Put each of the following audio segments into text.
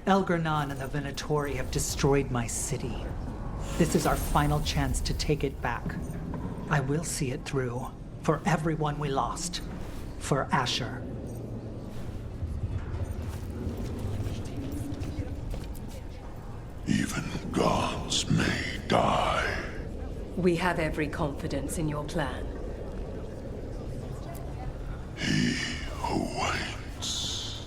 Elgar'nan and the Venatori have destroyed my city. This is our final chance to take it back. I will see it through. For everyone we lost. For Asher. Even gods may die. We have every confidence in your plan. He who waits.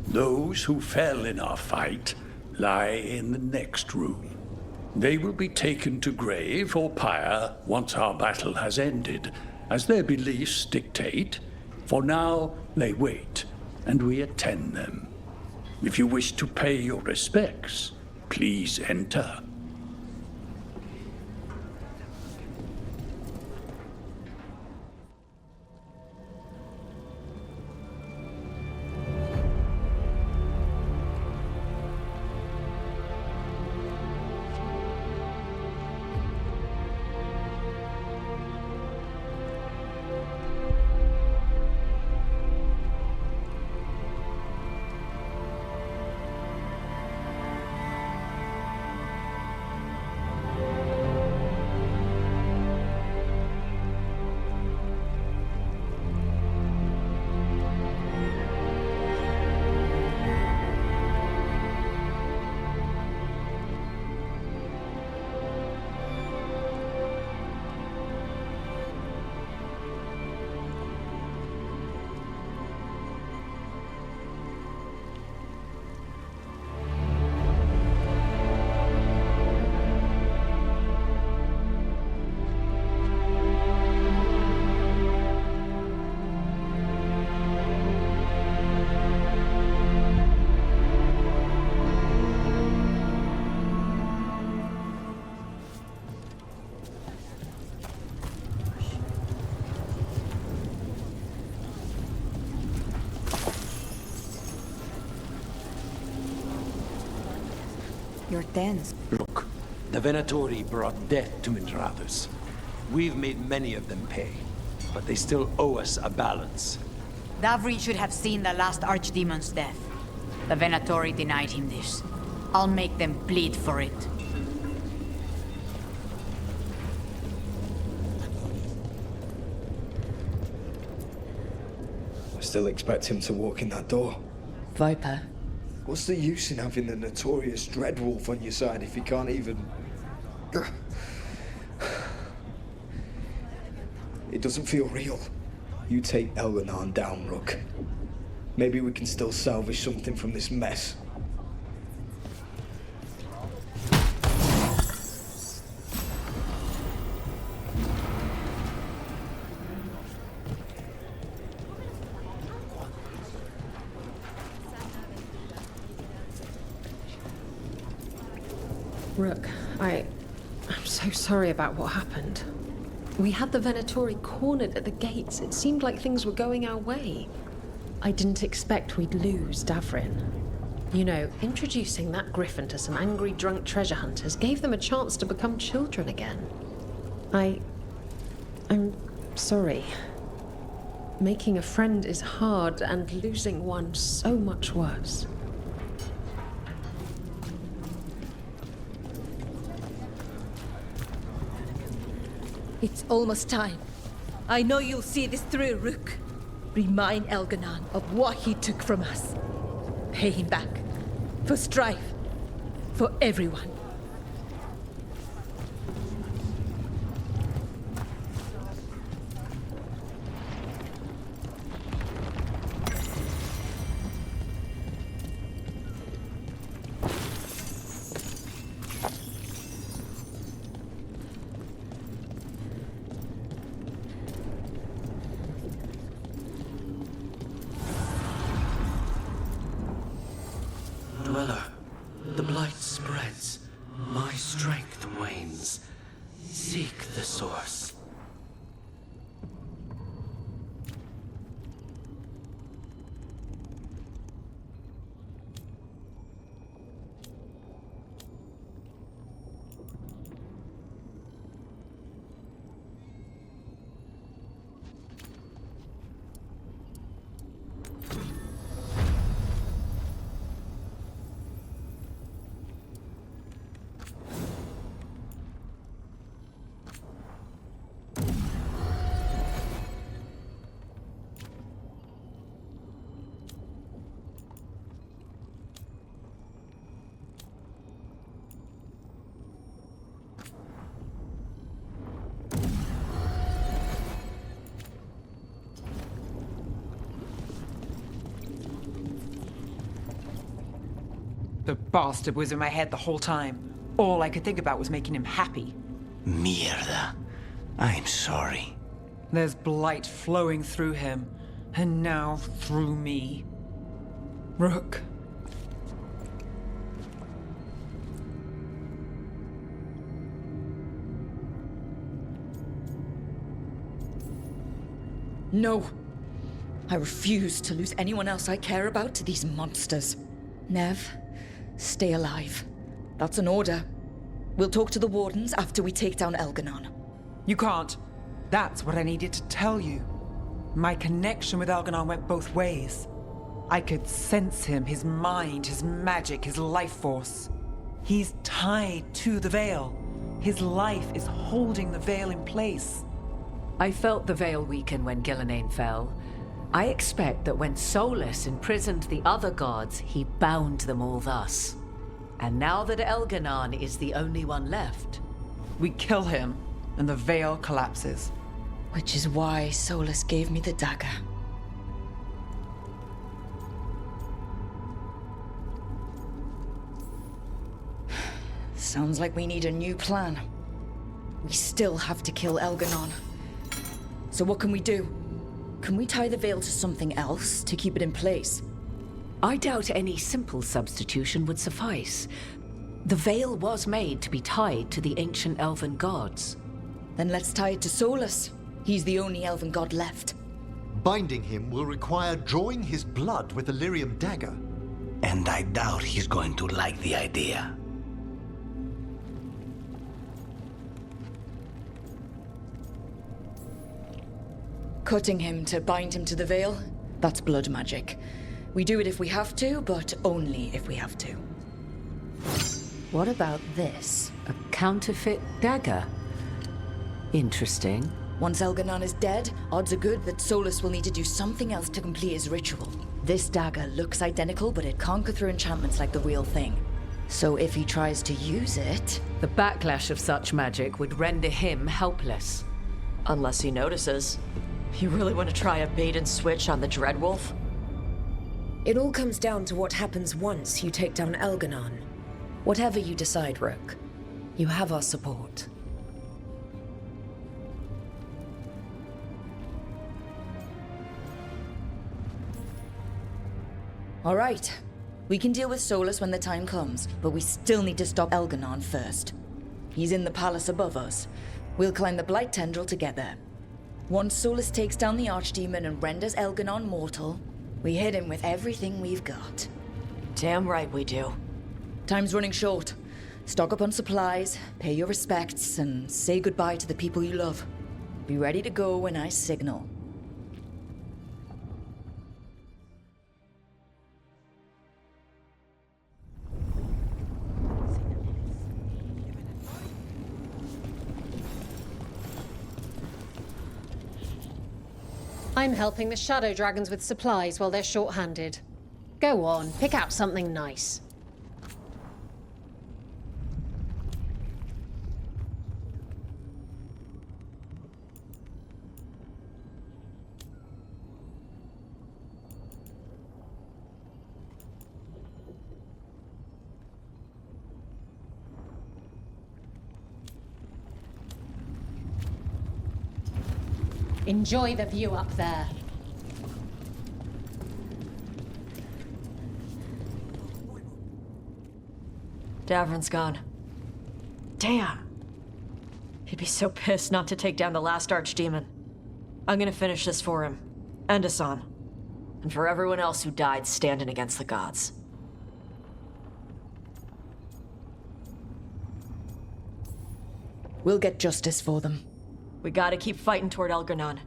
Those who fell in our fight lie in the next room. They will be taken to grave or pyre once our battle has ended, as their beliefs dictate. For now, they wait, and we attend them. If you wish to pay your respects, please enter. You're tense. Look, the Venatori brought death to Mindrathus. We've made many of them pay, but they still owe us a balance. Davri should have seen the last Archdemon's death. The Venatori denied him this. I'll make them bleed for it. I still expect him to walk in that door. Viper. What's the use in having the notorious Dreadwolf on your side if you can't even... It doesn't feel real. You take Elgar'nan down, Rook. Maybe we can still salvage something from this mess. Rook, I'm so sorry about what happened. We had the Venatori cornered at the gates. It seemed like things were going our way. I didn't expect we'd lose Davrin. You know, introducing that griffin to some angry, drunk treasure hunters gave them a chance to become children again. I'm sorry. Making a friend is hard, and losing one so much worse. It's almost time. I know you'll see this through, Rook. Remind Elgar'nan of what he took from us. Pay him back. For strife. For everyone. Dweller, the blight spreads. The bastard was in my head the whole time. All I could think about was making him happy. Mierda. I'm sorry. There's blight flowing through him, and now through me. Rook. No. I refuse to lose anyone else I care about to these monsters. Nev, stay alive. That's an order. We'll talk to the Wardens after we take down Elganon. You can't. That's what I needed to tell you. My connection with Elganon went both ways. I could sense him, his mind, his magic, his life force. He's tied to the Veil. His life is holding the Veil in place. I felt the Veil weaken when Gillenane fell. I expect that when Solus imprisoned the other gods, he bound them all thus. And now that Elganon is the only one left... We kill him, and the Veil collapses. Which is why Solus gave me the dagger. Sounds like we need a new plan. We still have to kill Elganon. So what can we do? Can we tie the Veil to something else to keep it in place? I doubt any simple substitution would suffice. The Veil was made to be tied to the ancient elven gods. Then let's tie it to Solus. He's the only elven god left. Binding him will require drawing his blood with the lyrium dagger. And I doubt he's going to like the idea. Cutting him to bind him to the Veil? That's blood magic. We do it if we have to, but only if we have to. What about this? A counterfeit dagger? Interesting. Once Elganon is dead, odds are good that Solus will need to do something else to complete his ritual. This dagger looks identical, but it can't go through enchantments like the real thing. So if he tries to use it... The backlash of such magic would render him helpless. Unless he notices. You really want to try a bait and switch on the Dreadwolf? It all comes down to what happens once you take down Elganon. Whatever you decide, Rook, you have our support. All right. We can deal with Solus when the time comes, but we still need to stop Elganon first. He's in the palace above us. We'll climb the Blight Tendril together. Once Solus takes down the Archdemon and renders Elganon mortal, we hit him with everything we've got. Damn right we do. Time's running short. Stock up on supplies, pay your respects, and say goodbye to the people you love. Be ready to go when I signal. I'm helping the Shadow Dragons with supplies while they're short-handed. Go on, pick out something nice. Enjoy the view up there. Davrin's gone. Damn. He'd be so pissed not to take down the last Archdemon. I'm gonna finish this for him. And Asan. And for everyone else who died standing against the gods. We'll get justice for them. We gotta keep fighting toward Elganon.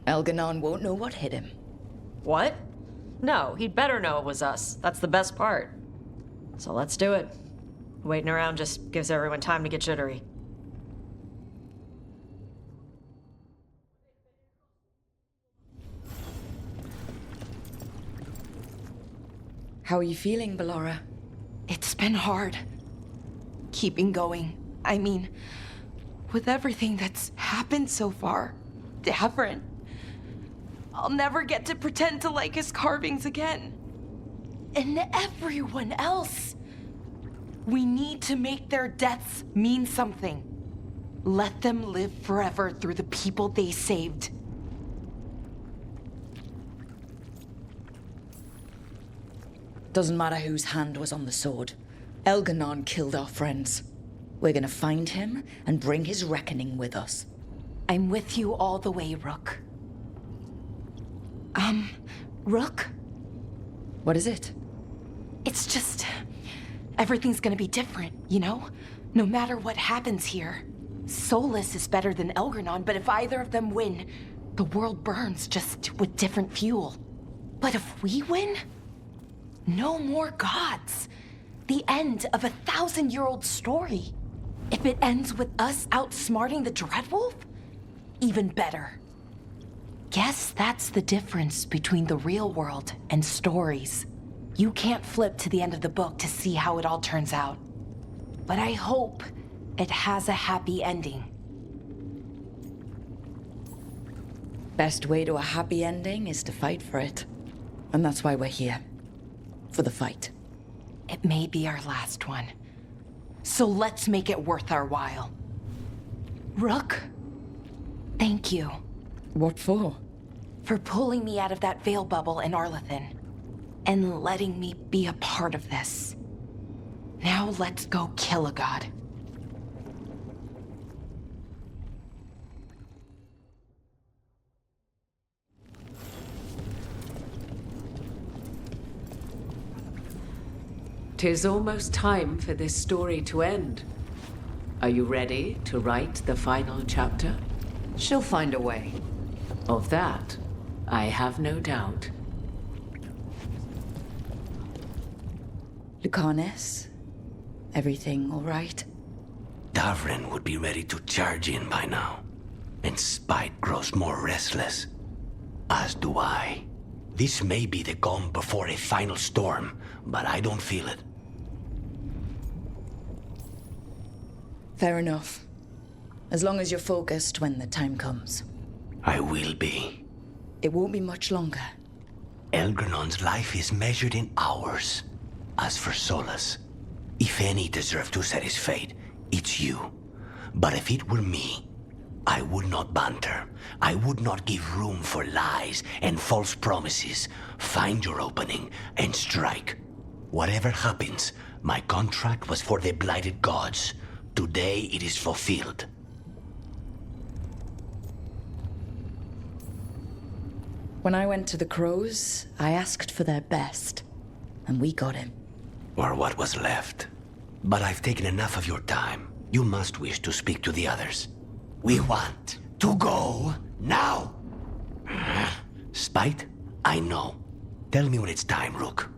Elganon won't know what hit him. What? No, he'd better know it was us. That's the best part. So let's do it. Waiting around just gives everyone time to get jittery. How are you feeling, Ballora? It's been hard. Keeping going. I mean, with everything that's happened so far. Davrin. I'll never get to pretend to like his carvings again. And everyone else. We need to make their deaths mean something. Let them live forever through the people they saved. Doesn't matter whose hand was on the sword. Elganon killed our friends. We're gonna find him and bring his reckoning with us. I'm with you all the way, Rook. Rook? What is it? It's just... everything's gonna be different, you know? No matter what happens here. Solus is better than Elganon, but if either of them win, the world burns, just with different fuel. But if we win... no more gods. The end of a 1,000-year-old story. If it ends with us outsmarting the Dreadwolf, even better. Guess that's the difference between the real world and stories. You can't flip to the end of the book to see how it all turns out. But I hope it has a happy ending. Best way to a happy ending is to fight for it. And that's why we're here. For the fight. It may be our last one. So let's make it worth our while. Rook, thank you. What for? For pulling me out of that veil bubble in Arlethan. And letting me be a part of this. Now let's go kill a god. "'Tis almost time for this story to end. Are you ready to write the final chapter? She'll find a way. Of that, I have no doubt." Lucanis? Everything all right? Davrin would be ready to charge in by now. And Spite grows more restless. As do I. This may be the calm before a final storm, but I don't feel it. Fair enough. As long as you're focused when the time comes. I will be. It won't be much longer. Elgrenon's life is measured in hours. As for Solus, if any deserve to set his fate, it's you. But if it were me, I would not banter. I would not give room for lies and false promises. Find your opening and strike. Whatever happens, my contract was for the blighted gods. Today it is fulfilled. When I went to the Crows, I asked for their best. And we got him. Or what was left. But I've taken enough of your time. You must wish to speak to the others. We want to go now. Spite? I know. Tell me when it's time, Rook.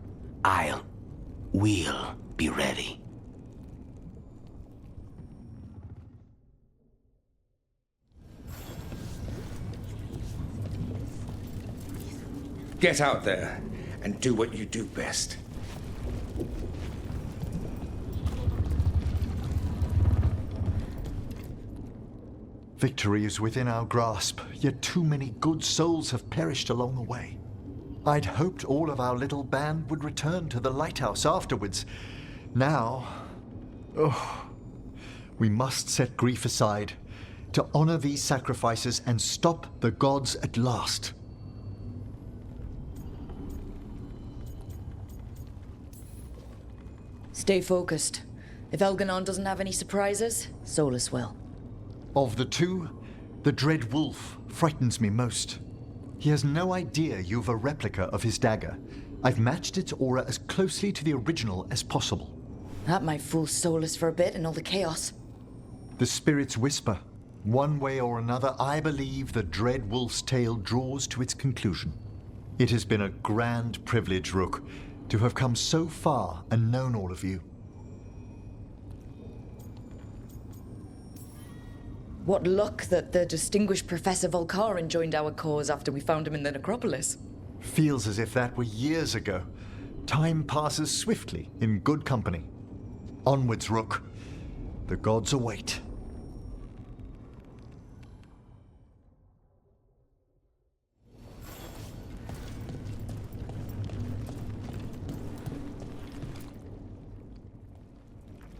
We'll be ready. Get out there and do what you do best. Victory is within our grasp, yet too many good souls have perished along the way. I'd hoped all of our little band would return to the lighthouse afterwards. Now... we must set grief aside to honor these sacrifices and stop the gods at last. Stay focused. If Elganon doesn't have any surprises, Solus will. Of the two, the Dread Wolf frightens me most. He has no idea you've a replica of his dagger. I've matched its aura as closely to the original as possible. That might fool Solus for a bit in all the chaos. The spirits whisper. One way or another, I believe the Dread Wolf's tale draws to its conclusion. It has been a grand privilege, Rook, to have come so far and known all of you. What luck that the distinguished Professor Volcarin joined our cause after we found him in the necropolis. Feels as if that were years ago. Time passes swiftly in good company. Onwards, Rook. The gods await.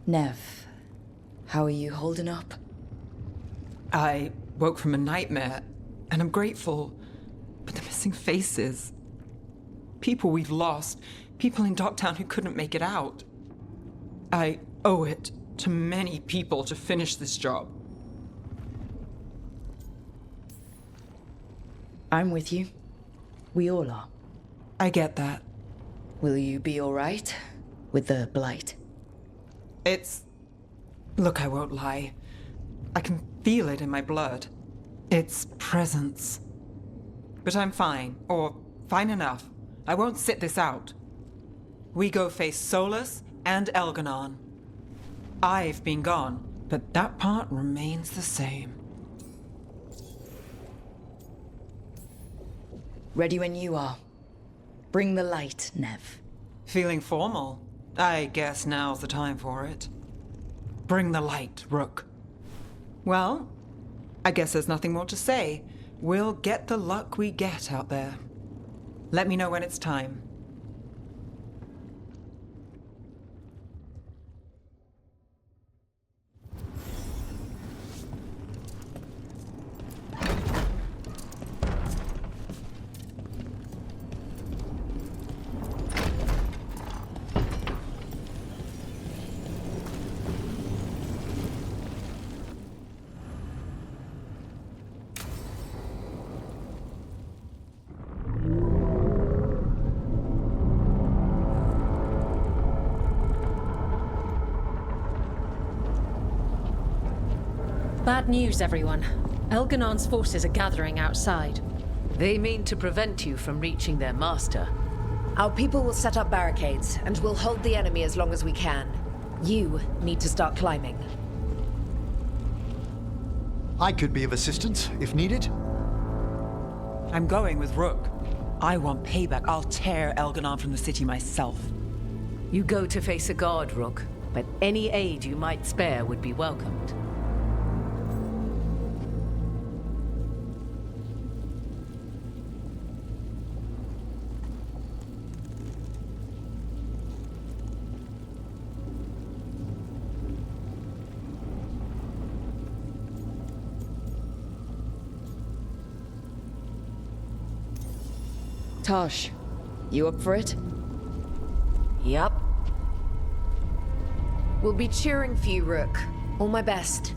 Nev, how are you holding up? I woke from a nightmare, and I'm grateful. But the missing faces. People we've lost. People in Docktown who couldn't make it out. I owe it to many people to finish this job. I'm with you. We all are. I get that. Will you be all right with the Blight? Look, I won't lie. I can feel it in my blood. Its presence. But I'm fine, or fine enough. I won't sit this out. We go face Solus and Elganon. I've been gone, but that part remains the same. Ready when you are. Bring the light, Nev. Feeling formal? I guess now's the time for it. Bring the light, Rook. Well, I guess there's nothing more to say. We'll get the luck we get out there. Let me know when it's time. Bad news, everyone. Elganon's forces are gathering outside. They mean to prevent you from reaching their master. Our people will set up barricades, and we'll hold the enemy as long as we can. You need to start climbing. I could be of assistance, if needed. I'm going with Rook. I want payback. I'll tear Elganon from the city myself. You go to face a guard, Rook, but any aid you might spare would be welcomed. Tosh, you up for it? Yup. We'll be cheering for you, Rook. All my best.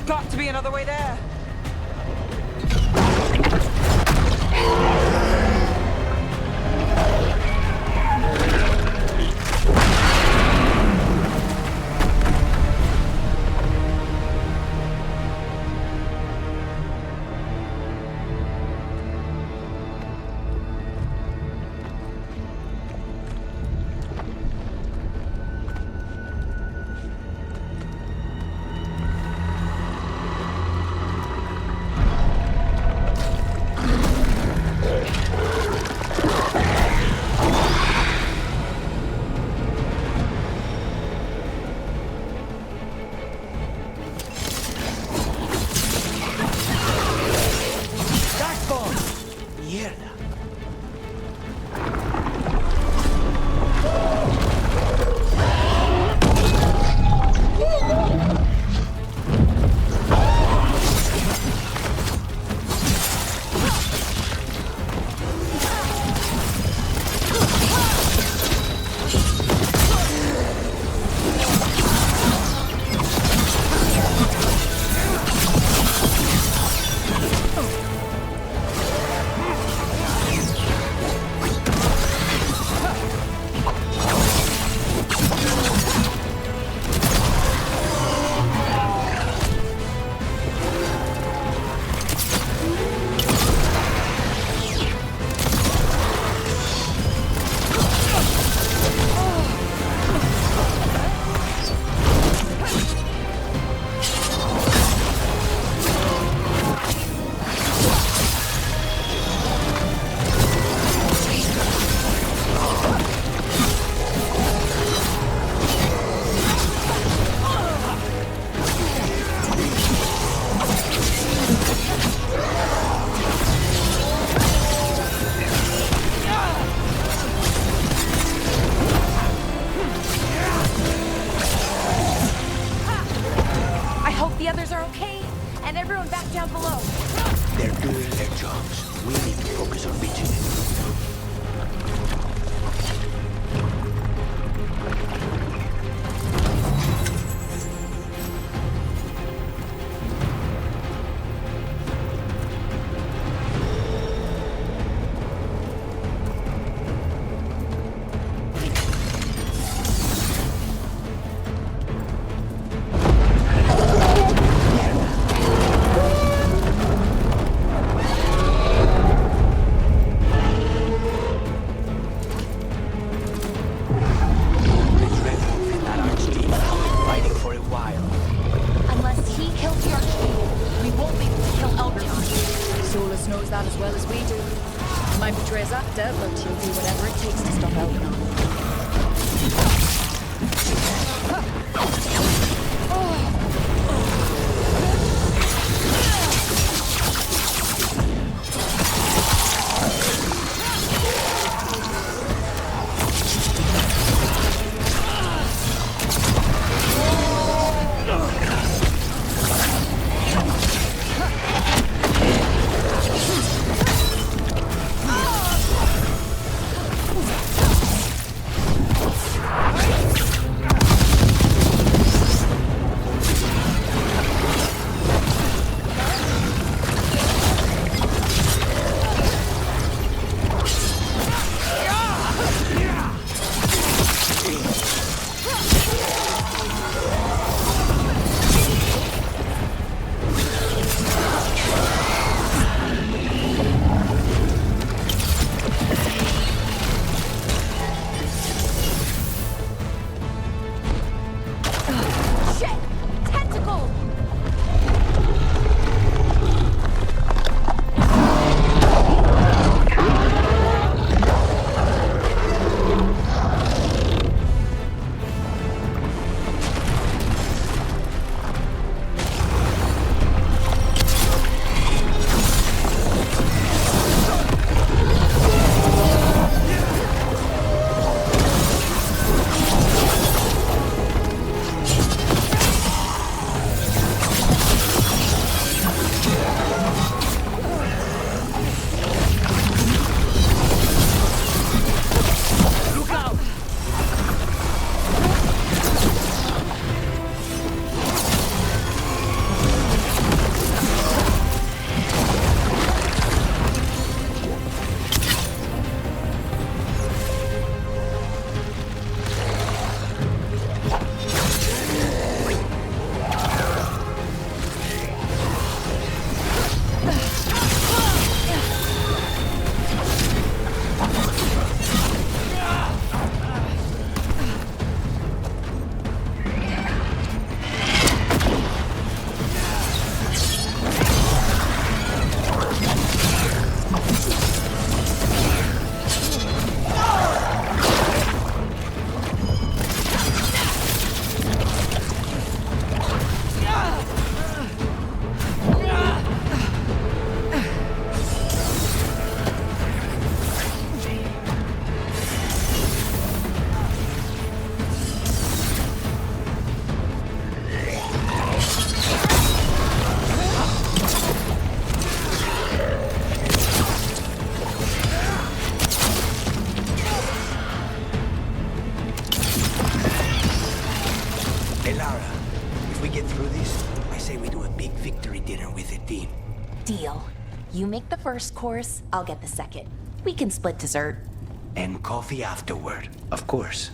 got to be another way there. Liara, if we get through this, I say we do a big victory dinner with the team. Deal. You make the first course, I'll get the second. We can split dessert. And coffee afterward, of course.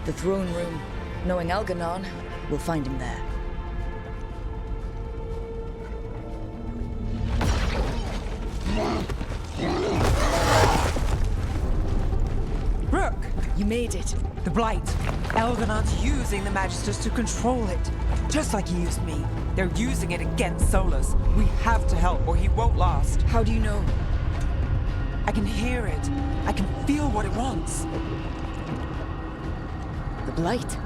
The throne room. Knowing Elganon, we'll find him there. Rook! You made it. The Blight. Elganon's using the Magisters to control it. Just like he used me. They're using it against Solus. We have to help or he won't last. How do you know? I can hear it. I can feel what it wants. The Blight.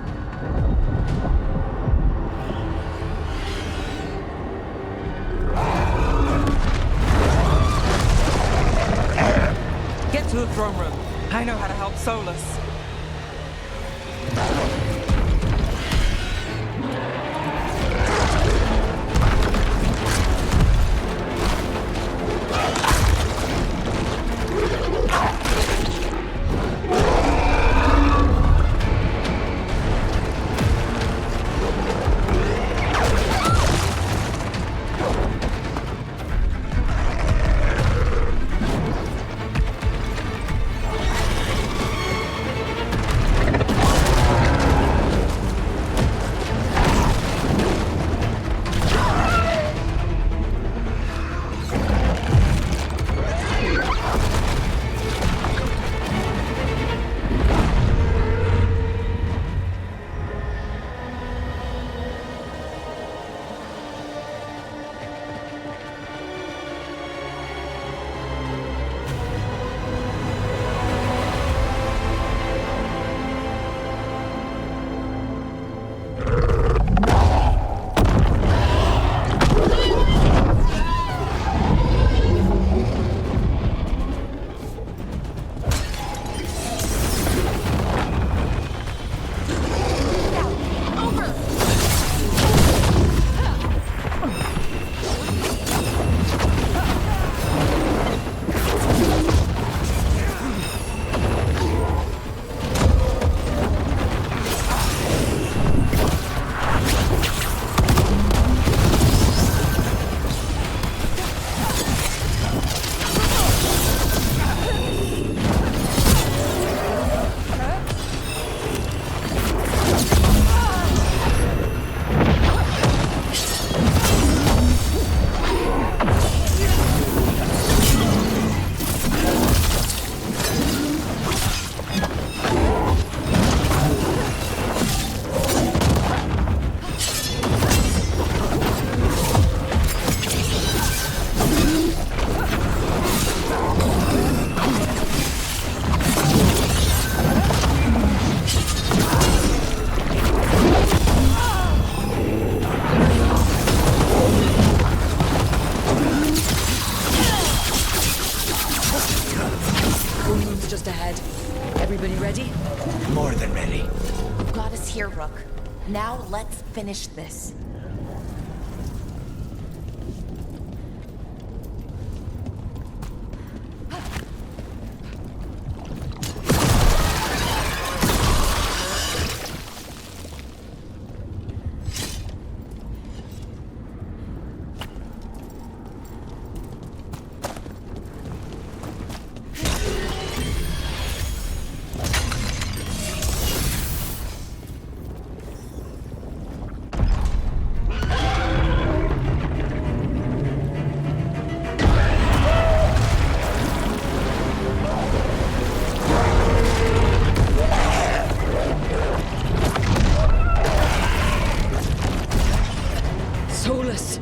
Get to the throne room. I know how to help Solus. Here, Rook. Now let's finish this. Solus!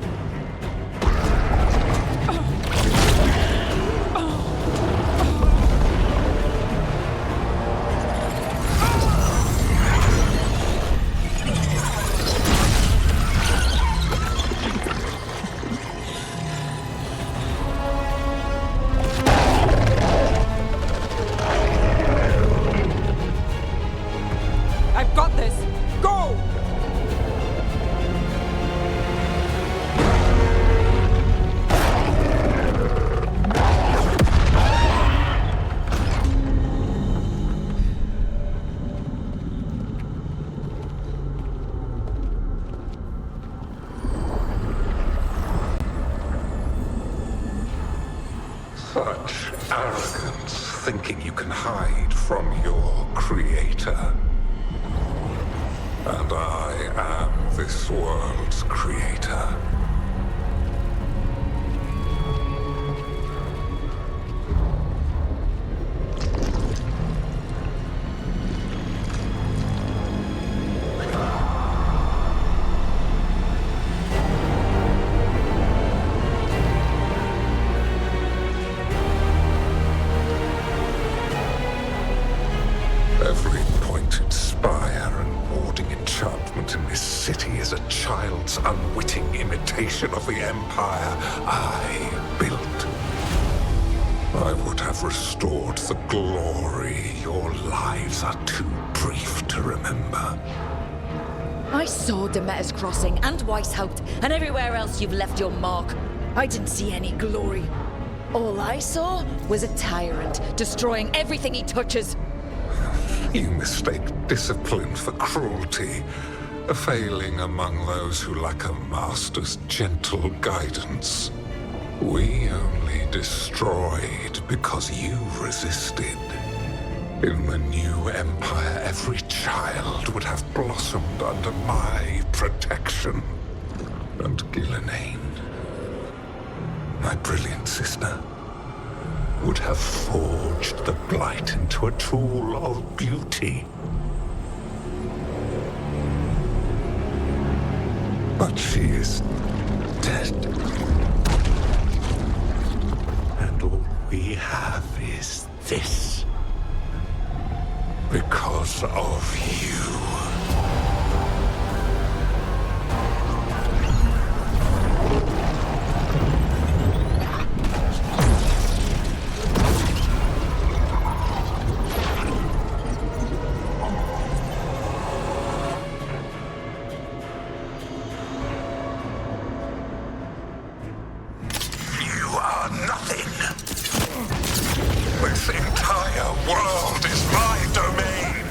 I've got this! Go! Such arrogance, thinking you can hide from your creator. And I am this world's creator. Every pointed spire and warding enchantment in this city is a child's unwitting imitation of the empire I built. I would have restored the glory. Your lives are too brief to remember. I saw Demeter's Crossing and Weishaupt and everywhere else you've left your mark. I didn't see any glory. All I saw was a tyrant destroying everything he touches. You mistake discipline for cruelty, a failing among those who lack a master's gentle guidance. We only destroyed because you resisted. In the new empire, every child would have blossomed under my protection. And Gillenane, my brilliant sister, would have forged the Blight into a tool of beauty. But she is dead. And all we have is this. Because of you. This entire world is my domain!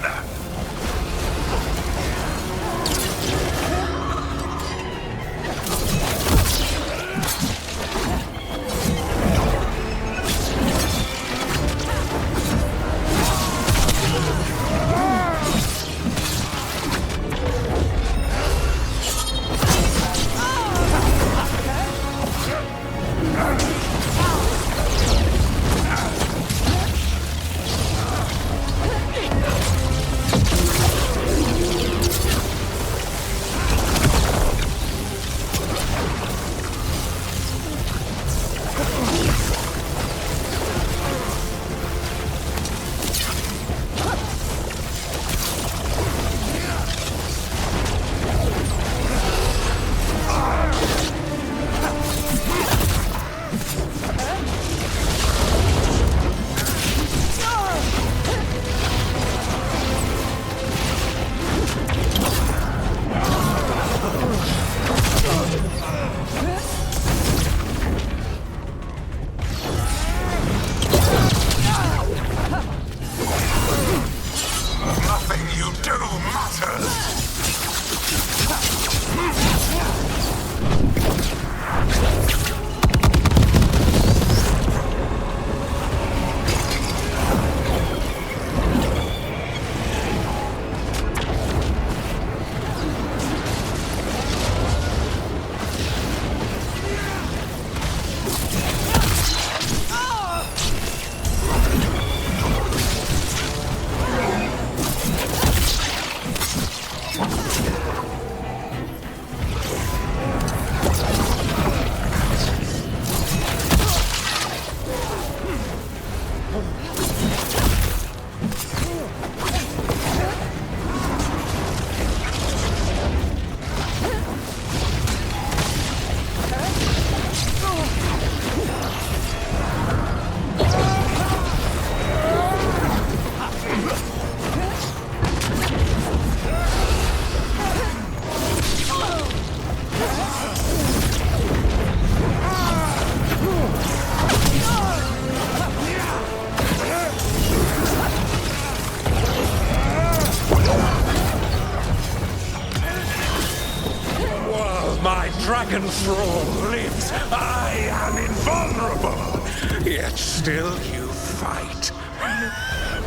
my dragon thrall lives, I am invulnerable. Yet still you fight.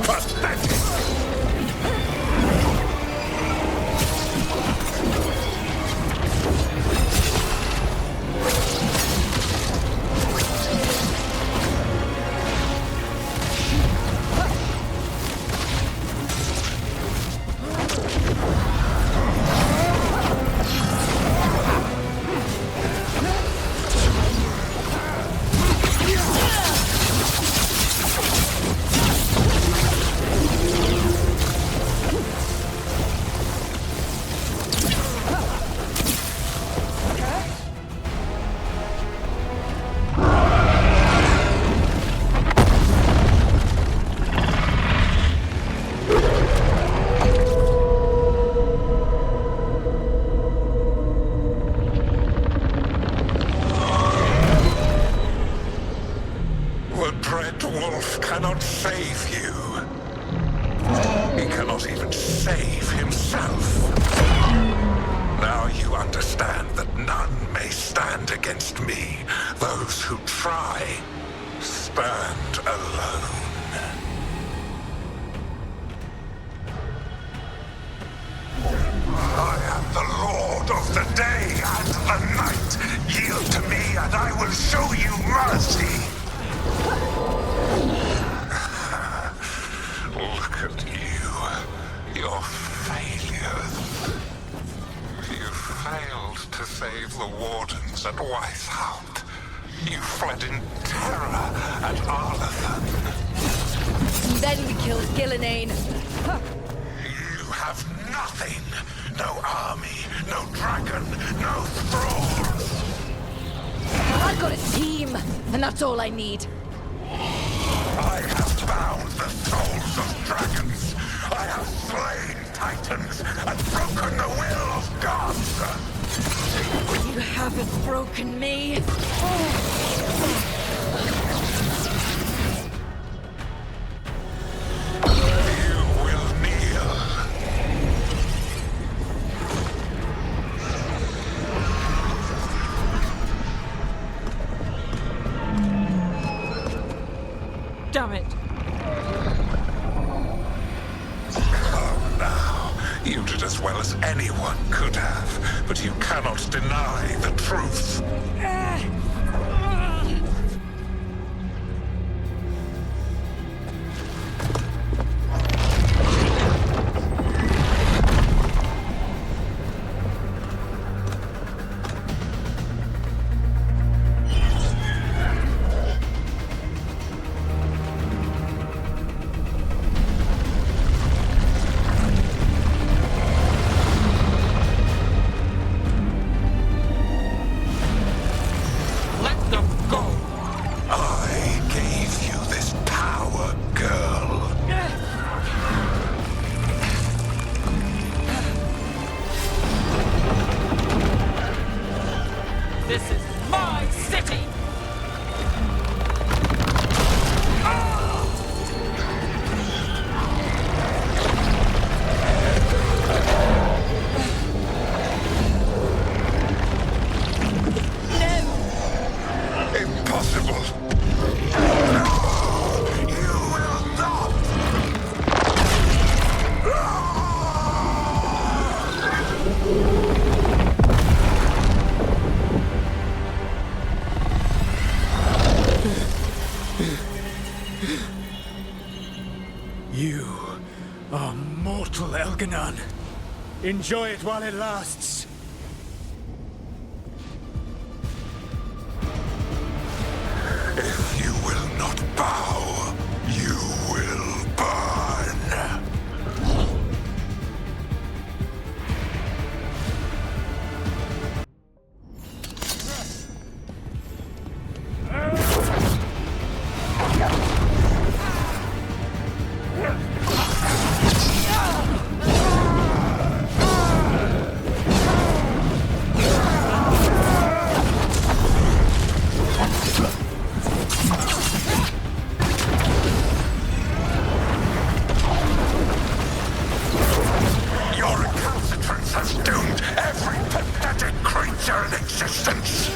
Pathetic. All I need. I have bound the souls of dragons. I have slain titans and broken the will of gods. You haven't broken me. You will kneel. Damn it! Come now. You did as well as anyone could have, but you cannot deny the truth. You are mortal, Elganon. Enjoy it while it lasts. If you will not bow, you will burn. creature in existence!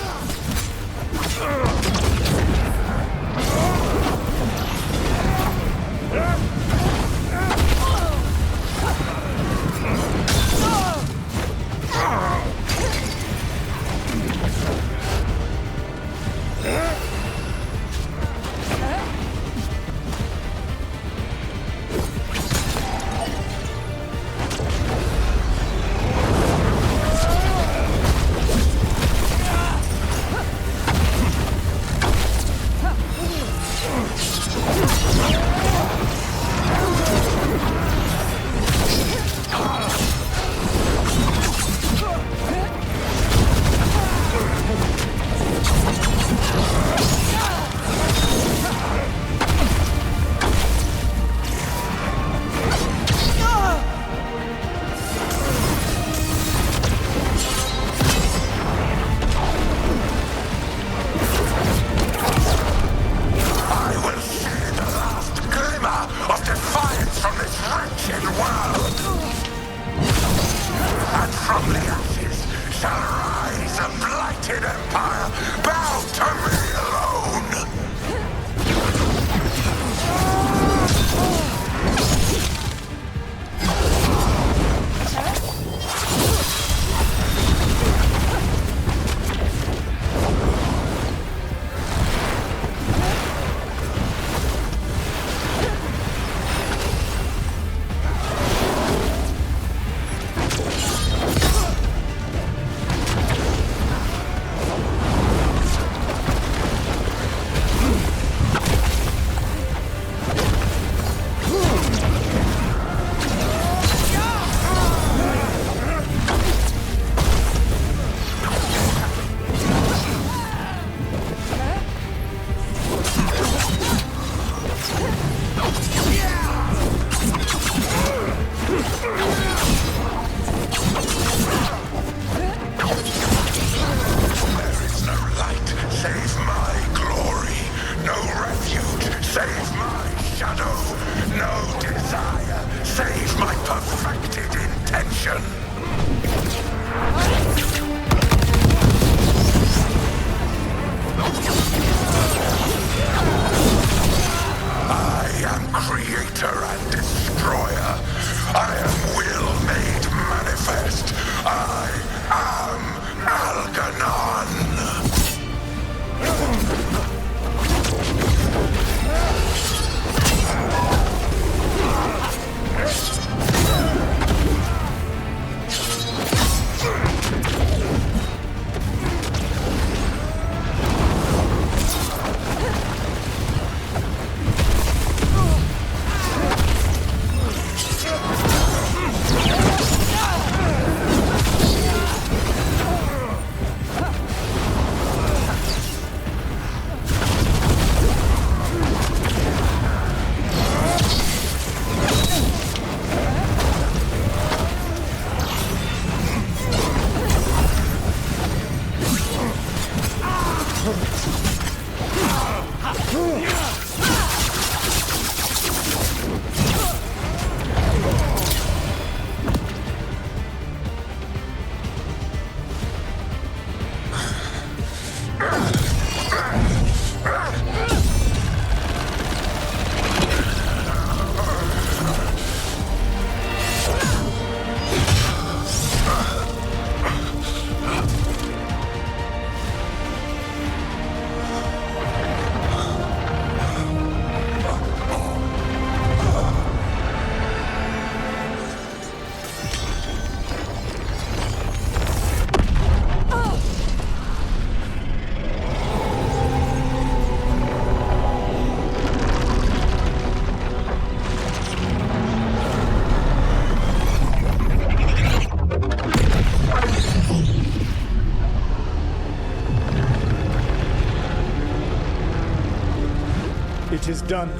It is done.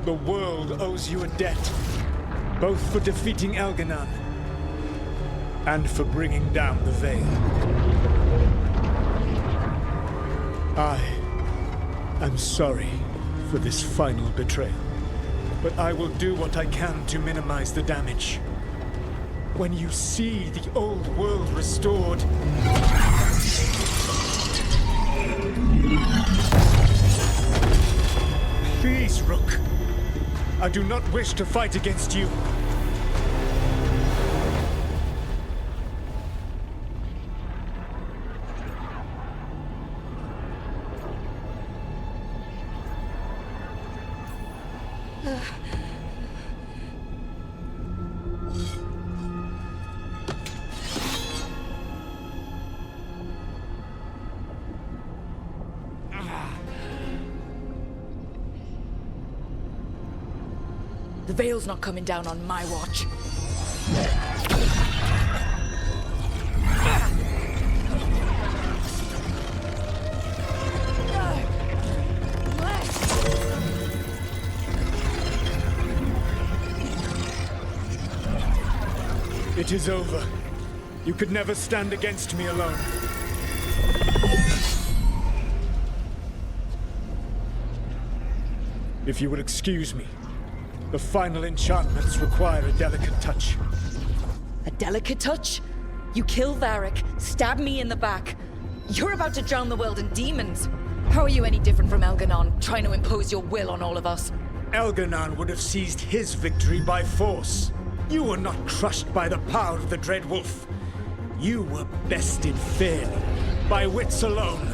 The world owes you a debt, both for defeating Elganon and for bringing down the Veil. I am sorry for this final betrayal, but I will do what I can to minimize the damage. When you see the old world restored. Please, Rook. I do not wish to fight against you. The Veil's not coming down on my watch. It is over. You could never stand against me alone. If you will excuse me, the final enchantments require a delicate touch. A delicate touch? You kill Varric, stab me in the back. You're about to drown the world in demons. How are you any different from Elganon, trying to impose your will on all of us? Elganon would have seized his victory by force. You were not crushed by the power of the Dread Wolf. You were bested fairly, by wits alone.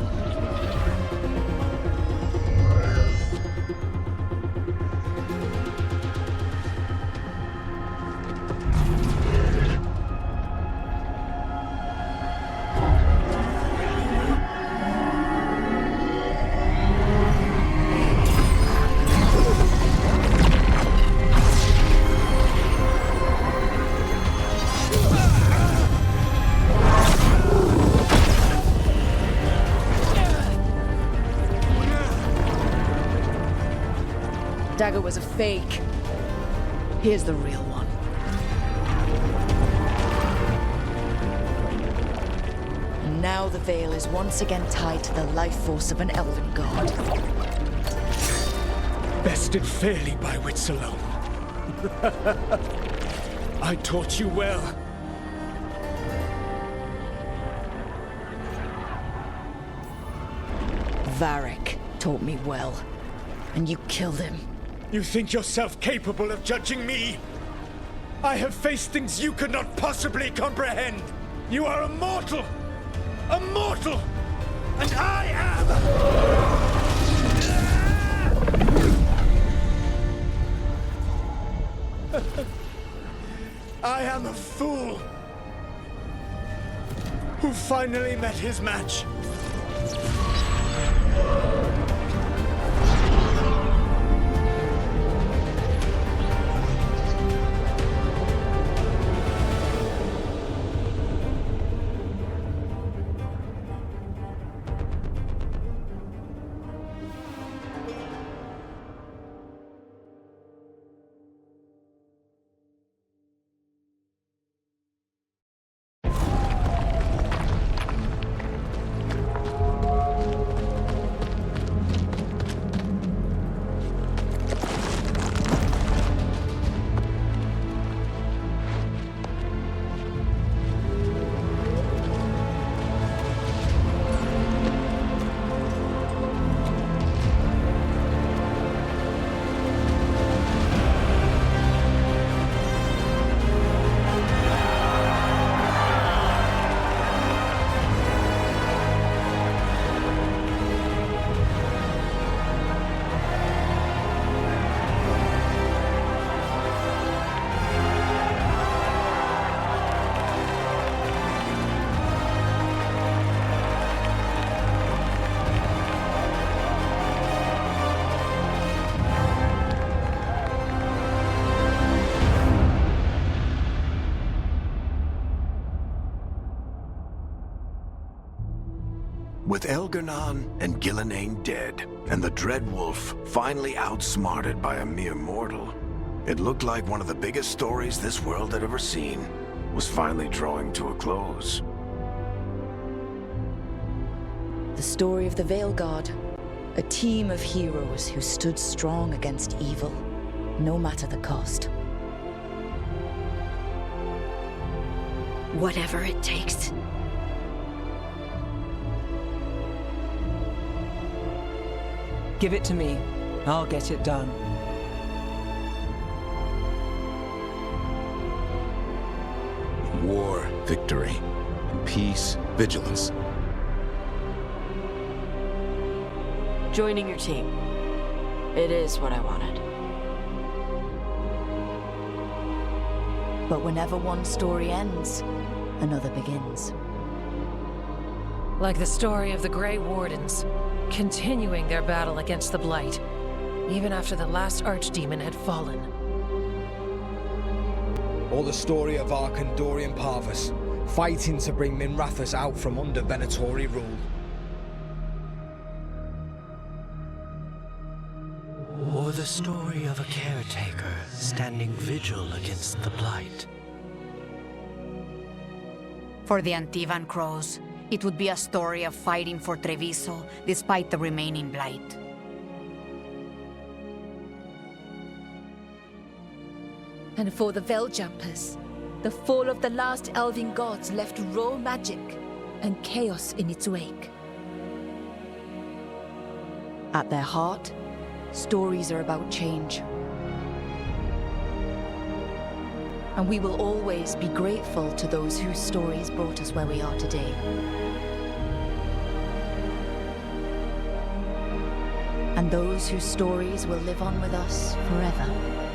Dagger was a fake. Here's the real one. And now the Veil is once again tied to the life force of an elven god. Bested fairly by wits alone. I taught you well. Varric taught me well, and you killed him. You think yourself capable of judging me? I have faced things you could not possibly comprehend. You are a mortal! A mortal! And I am... I am a fool who finally met his match. With Elganon and Gillenane dead, and the Dread Wolf finally outsmarted by a mere mortal, it looked like one of the biggest stories this world had ever seen was finally drawing to a close. The story of the Veilguard. A team of heroes who stood strong against evil, no matter the cost. Whatever it takes. Give it to me. I'll get it done. War, victory. Peace, vigilance. Joining your team. It is what I wanted. But whenever one story ends, another begins. Like the story of the Grey Wardens, continuing their battle against the Blight, even after the last Archdemon had fallen. Or the story of Arkandorian Parvus, fighting to bring Minrathous out from under Venatori rule. Or the story of a caretaker standing vigil against the Blight. For the Antivan Crows, it would be a story of fighting for Treviso despite the remaining Blight. And for the Veiljumpers, the fall of the last elven gods left raw magic and chaos in its wake. At their heart, stories are about change. And we will always be grateful to those whose stories brought us where we are today. And those whose stories will live on with us forever.